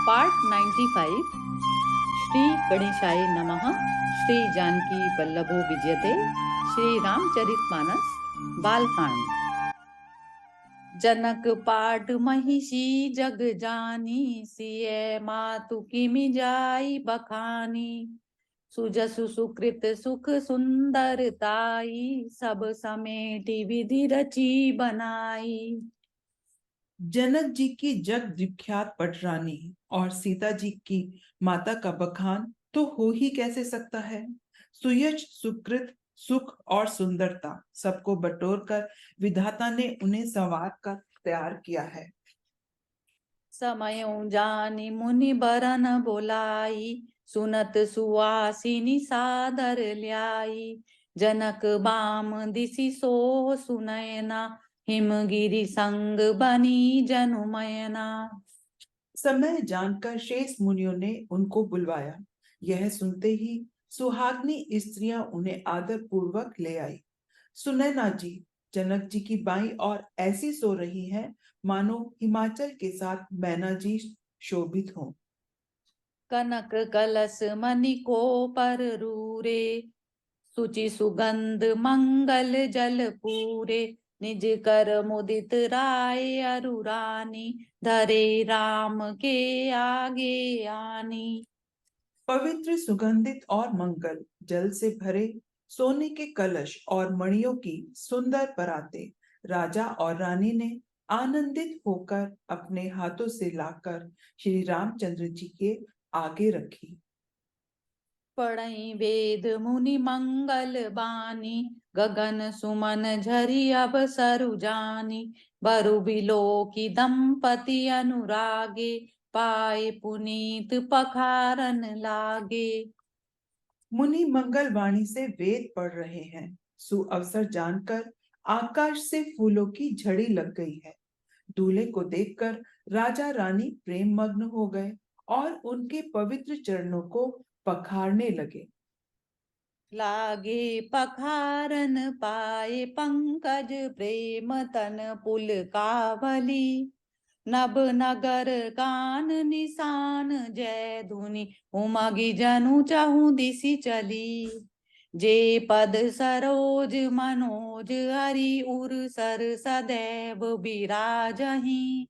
Part 95। Shri गणेशाय नमः। श्री जानकी वल्लभो विजयते। श्री रामचरितमानस बालकांड। जनक पाठ महिषी जग जानी, सिय मातु किमि जाई बखानी। सुजसु सुकृत सुख सुंदरताई, सब समेटी विधि रची बनाई। जनक जी की जग विख्यात पटरानी और सीता जी की माता का बखान तो हो ही कैसे सकता है। सुयश सुकृत सुख और सुंदरता सबको बटोर कर विधाता ने उन्हें संवार कर तैयार किया है। समयों जानी मुनि बरन बोलाई, सुनत सुवासिनी सादर ल्याई। जनक बाम दिसि सो सुनयना, हिमगिरि संग बनी जनुमयना। समय जानकर शेष मुनियों ने उनको बुलवाया। यह सुनते ही सुहागनी स्त्रियां उन्हें आदर पूर्वक ले आई। सुनैना जी जनक जी की बाई और ऐसी सो रही हैं मानो हिमाचल के साथ मैना जी शोभित हों। कनक कलश मणिको पर रूरे, सुचि सुगंध मंगल जल पूरे। निज कर मुदित राय अरुरानी, धरे राम के आगे आनी। पवित्र सुगंधित और मंगल जल से भरे सोने के कलश और मणियों की सुंदर पराते राजा और रानी ने आनंदित होकर अपने हाथों से लाकर श्री रामचंद्र जी के आगे रखी। पढ़ई वेद मुनि मंगल बानी, गगन सुमन झरी अब सरु जानी। बरु बिलो की दंपति अनुरागे, पाए पुनीत पखारन लागे। मुनि मंगल वाणी से वेद पढ़ रहे हैं। सुअवसर जानकर आकाश से फूलों की झड़ी लग गई है। दूल्हे को देखकर राजा रानी प्रेम मग्न हो गए और उनके पवित्र चरणों को पखारने लगे। लागे पखारन पाए पंकज, प्रेम तन पुल कावली। नभ नगर कान निशान जय धुनि, उमगी जनु चहु दिसि चली। जे पद सरोज मनोज हरि उर सर सदैव बिराजहि।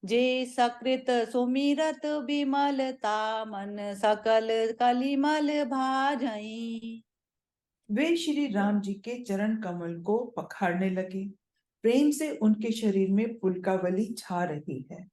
जे सकृत सुमिरत विमलता, मन सकल कलिमल भाजई। वे श्री राम जी के चरण कमल को पखारने लगे। प्रेम से उनके शरीर में पुलकावली छा रही है।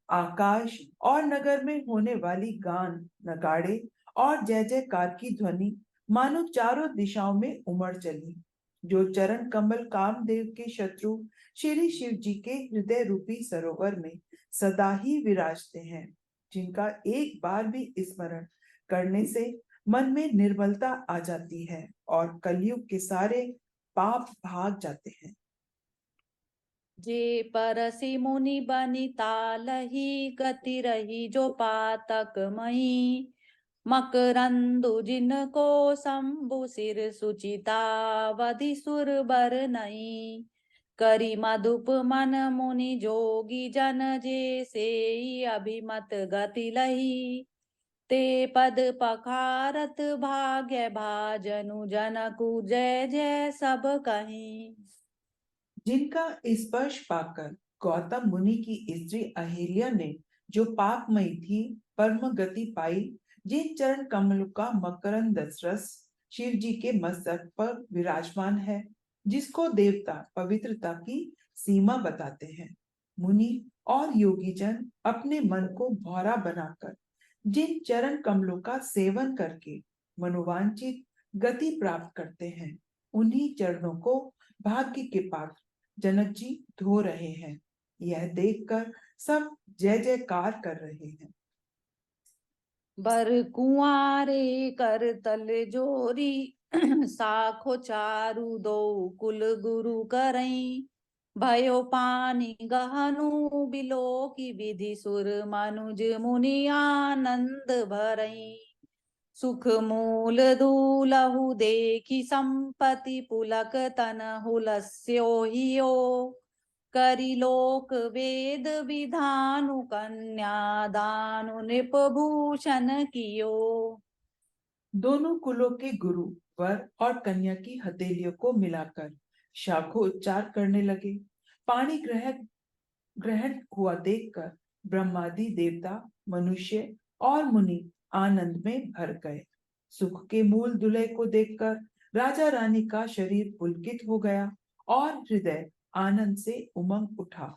आकाश और नगर में होने वाली गान नगाड़े और जय जयकार की ध्वनि मानो चारों दिशाओं में उमड़ चली। जो चरण कमल कामदेव के शत्रु श्री शिव जी के हृदय रूपी सरोवर में सदा ही विराजते हैं, जिनका एक बार भी स्मरण करने से मन में निर्मलता आ जाती है और कलयुग के सारे पाप भाग जाते हैं। जे परसि मुनि बनिता लही, गति रही जो पातक मई। मकरंदु जिनको शंभु सिर सुचिता, वधि सुर बर नई। करी मधुप मन मुनि जोगी जन, जे से अभिमत गति लही। ते पद पखारत भाग्य भाजनु, जनकु जय जय सब कहीं। जिनका स्पर्श पाकर गौतम मुनि की स्त्री अहिल्या ने जो पापमयी थी परम गति पाई, जिन चरण कमल का मकरंद रस शिव जी के मस्तक पर विराजमान है, जिसको देवता पवित्रता की सीमा बताते हैं, मुनि और योगी जन अपने मन को भौरा बनाकर जिन चरण कमलों का सेवन करके मनोवांछित गति प्राप्त करते हैं, उन्हीं चरणों को भाग्य के पात्र जनक जी धो रहे हैं। यह देखकर सब जय जयकार कर रहे हैं। बर कुआरे कर तल जोरी, साखो चारु दो कुल गुरु करई। भयो पानी गहनु बिलो की, विधि सुर मनुज मुनि आनंद भरई। सुख मूल दूलहु देखी, संपत्ति पुलक तन हुलस्यो हियो। करी लोक वेद विधानु कन्या दानु नृपभूषण कियो। दोनों कुलों के गुरु वर और कन्या की हथेलियों को मिलाकर शाखोच्चार करने लगे। पाणी ग्रहण ग्रहण हुआ देखकर ब्रह्मादि देवता, मनुष्य और मुनि आनंद में भर गए। सुख के मूल दूल्हे को देखकर राजा रानी का शरीर पुलकित हो गया और हृदय आनंद से उमंग उठा।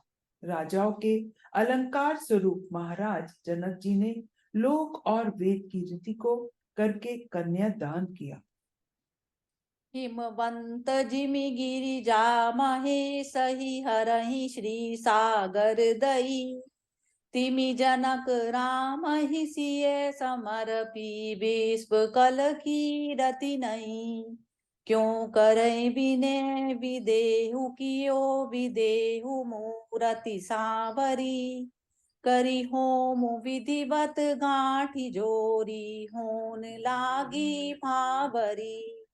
राजाओं के अलंकार स्वरूप महाराज जनक जी ने लोक और वेद की रीति को करके कन्या दान किया। हिमवंत जिमि गिरिजा महेश ही हरहि श्री सागर दई। तिमि जनक राम ही सिय समर्पी विश्व कल की रति नहीं। क्यों करई विनय विदेहु कियो विदेहु मूरति सांवरी। करी होम विधिवत गांठी जोरी होन लागी भावरी।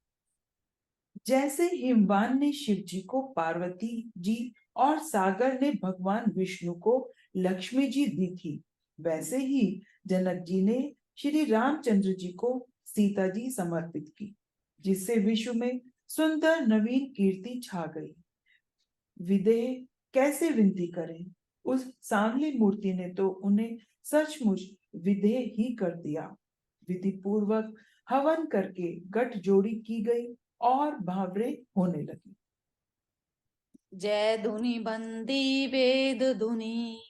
जैसे हिमवान ने शिव जी को पार्वती जी और सागर ने भगवान विष्णु को लक्ष्मी जी दी थी, वैसे ही जनक जी ने श्री रामचंद्र जी को सीता जी समर्पित की, जिससे विश्व में सुंदर नवीन कीर्ति छा गई। विदेह कैसे विनती करें, उस सांवली मूर्ति ने तो उन्हें सचमुच विदेह ही कर दिया। विधि पूर्वक हवन करके गठ जोड़ी की गई और भावरे होने लगी। जय धुनि बंदी वेद धुनि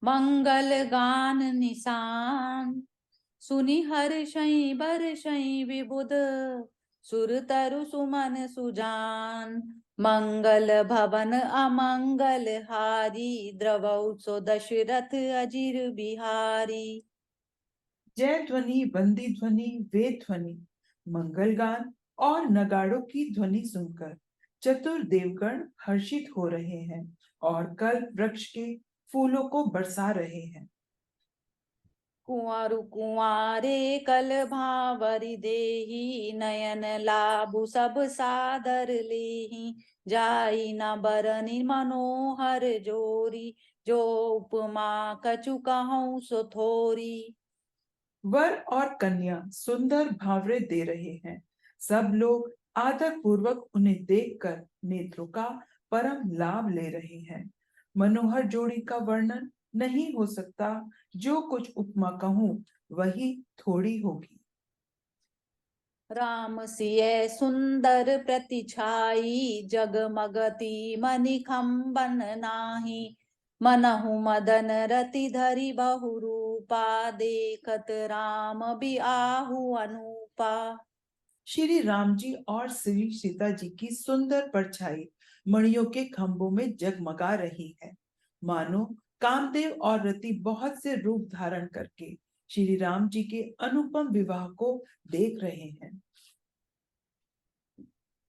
मंगल गान निशान। सुनि हर्षई बरषई विबुध सुर तरु सुमन सुजान। मंगल भवन अमंगल हारी द्रवौ सो दशरथ अजिर बिहारी। जय ध्वनि, बंदी ध्वनि, वेद ध्वनि, मंगल गान और नगाड़ों की ध्वनि सुनकर चतुर देवगण हर्षित हो रहे हैं और कल्प वृक्ष के फूलों को बरसा रहे हैं। कुंवरु कुंवारे कल भावरी देही नयन लाभु सब सादर लेही। जाई न बरनि मनोहर जोरी जो उपमा कछु कहूँ सो थोरी। वर और कन्या सुंदर भावरे दे रहे हैं। सब लोग आदर पूर्वक उन्हें देखकर नेत्रों का परम लाभ ले रहे हैं। मनोहर जोड़ी का वर्णन नहीं हो सकता, जो कुछ उपमा कहूँ वही थोड़ी होगी। राम सिय सुंदर प्रतिछाई जगमगति मनिखंबन नाही। मनहु मदन रति धरि बहुरूपा देखत राम बिआहु अनुपा। श्री राम जी और श्री सीता जी की सुंदर परछाई मणियों के खंभों में जगमगा रही है, मानो कामदेव और रति बहुत से रूप धारण करके श्री राम जी के अनुपम विवाह को देख रहे हैं।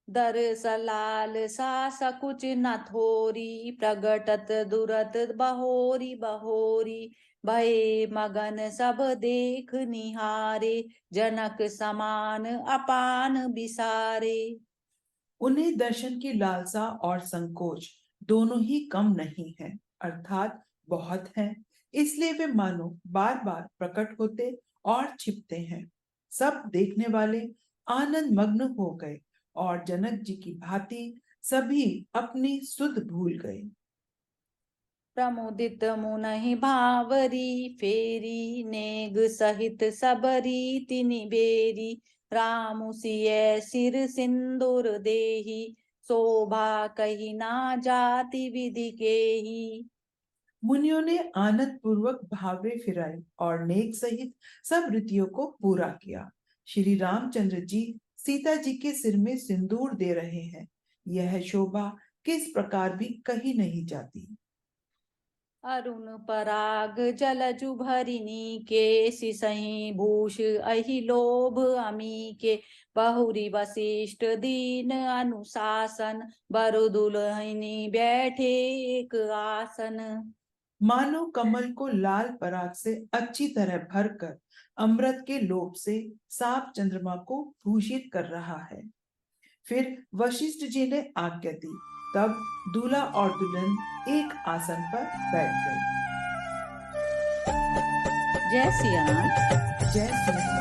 दरसलाल सा सकुच न थोरी प्रगटत दुरत बहोरी बहोरी। भये मगन सब देख निहारे जनक समान अपान बिसारे। उन्हें दर्शन की लालसा और संकोच दोनों ही कम नहीं है, अर्थात बहुत है। इसलिए वे मानो बार बार प्रकट होते और छिपते हैं। सब देखने वाले आनंद मग्न हो गए और जनक जी की भांति सभी अपनी सुध भूल गए। प्रमुदित मुनहि भावरी फेरी नेग सहित सबरी तिनि बेरी। रामु सिय सिर सिंदूर देही शोभा कही ना जाति विधि केही। मुनियों ने आनंद पूर्वक भावरे फिराई और नेक सहित सब रीतियों को पूरा किया। श्री रामचंद्र जी सीता जी के सिर में सिंदूर दे रहे हैं। यह शोभा किस प्रकार भी कही नहीं जाती। अरुण पराग जलजु भरिनी के सिसहि भूष अहि लोभ अमी के। बहुरी वशिष्ठ दीन अनुशासन बरु दुल्हनी बैठे एक आसन। मानो कमल को लाल पराग से अच्छी तरह भरकर अमृत के लोभ से साप चंद्रमा को भूषित कर रहा है। फिर वशिष्ठ जी ने आज्ञा दी तब दूल्हा और दुल्हन एक आसन पर बैठ गए। जय सिया राम। जय श्री राम।